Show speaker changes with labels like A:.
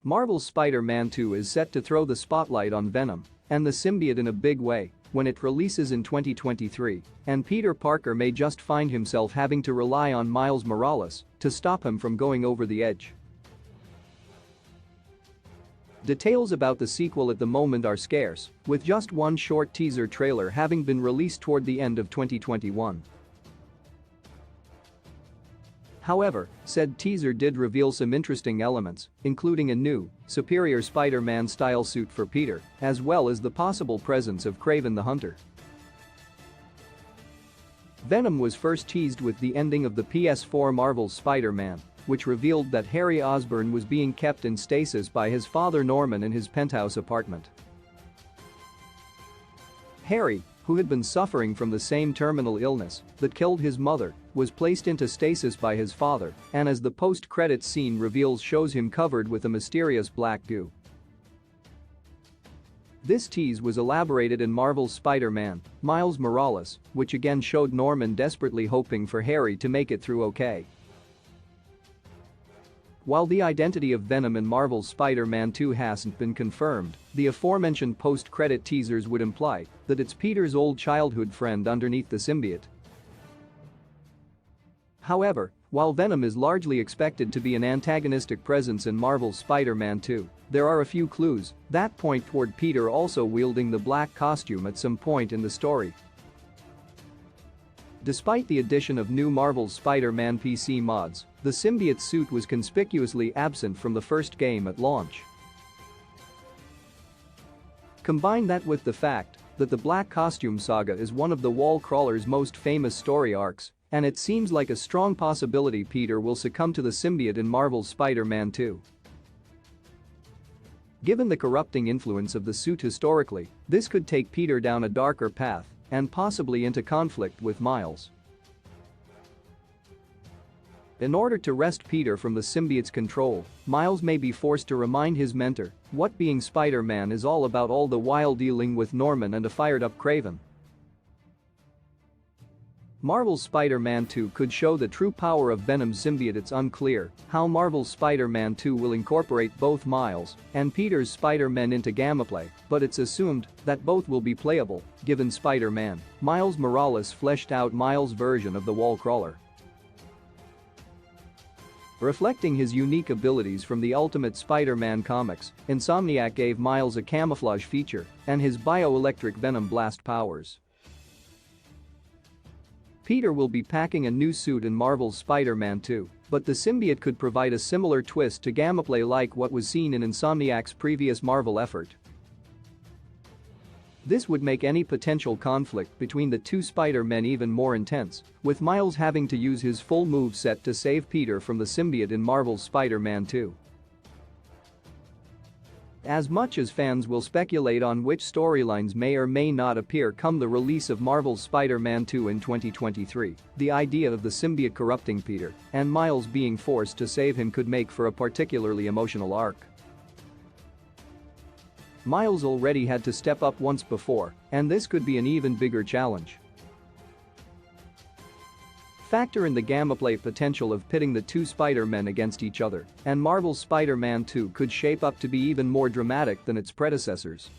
A: Marvel's Spider-Man 2 is set to throw the spotlight on Venom and the symbiote in a big way when it releases in 2023, and Peter Parker may just find himself having to rely on Miles Morales to stop him from going over the edge. Details about the sequel at the moment are scarce, with just one short teaser trailer having been released toward the end of 2021. However, said teaser did reveal some interesting elements, including a new, superior Spider-Man-style suit for Peter, as well as the possible presence of Kraven the Hunter. Venom was first teased with the ending of the PS4 Marvel's Spider-Man, which revealed that Harry Osborn was being kept in stasis by his father Norman in his penthouse apartment. Harry, who had been suffering from the same terminal illness that killed his mother, was placed into stasis by his father, and as the post-credits scene reveals, shows him covered with a mysterious black goo. This tease was elaborated in Marvel's Spider-Man, Miles Morales, which again showed Norman desperately hoping for Harry to make it through okay. While the identity of Venom in Marvel's Spider-Man 2 hasn't been confirmed, the aforementioned post-credit teasers would imply that it's Peter's old childhood friend underneath the symbiote. However, while Venom is largely expected to be an antagonistic presence in Marvel's Spider-Man 2, there are a few clues that point toward Peter also wielding the black costume at some point in the story. Despite the addition of new Marvel's Spider-Man PC mods, the symbiote suit was conspicuously absent from the first game at launch. Combine that with the fact that the Black Costume Saga is one of the wall crawler's most famous story arcs, and it seems like a strong possibility Peter will succumb to the symbiote in Marvel's Spider-Man 2. Given the corrupting influence of the suit historically, this could take Peter down a darker path and possibly into conflict with Miles. In order to wrest Peter from the symbiote's control, Miles may be forced to remind his mentor what being Spider-Man is all about, all the while dealing with Norman and a fired-up Kraven. Marvel's Spider-Man 2 could show the true power of Venom's symbiote. It's unclear how Marvel's Spider-Man 2 will incorporate both Miles and Peter's Spider-Man into gameplay, but it's assumed that both will be playable, given Spider-Man Miles Morales fleshed out Miles' version of the wall crawler. Reflecting his unique abilities from the Ultimate Spider-Man comics, Insomniac gave Miles a camouflage feature and his bioelectric Venom blast powers. Peter will be packing a new suit in Marvel's Spider-Man 2, but the symbiote could provide a similar twist to gameplay like what was seen in Insomniac's previous Marvel effort. This would make any potential conflict between the two Spider-Men even more intense, with Miles having to use his full moveset to save Peter from the symbiote in Marvel's Spider-Man 2. As much as fans will speculate on which storylines may or may not appear come the release of Marvel's Spider-Man 2 in 2023, the idea of the symbiote corrupting Peter and Miles being forced to save him could make for a particularly emotional arc. Miles already had to step up once before, and this could be an even bigger challenge. Factor in the gameplay potential of pitting the two Spider-Men against each other, and Marvel's Spider-Man 2 could shape up to be even more dramatic than its predecessors.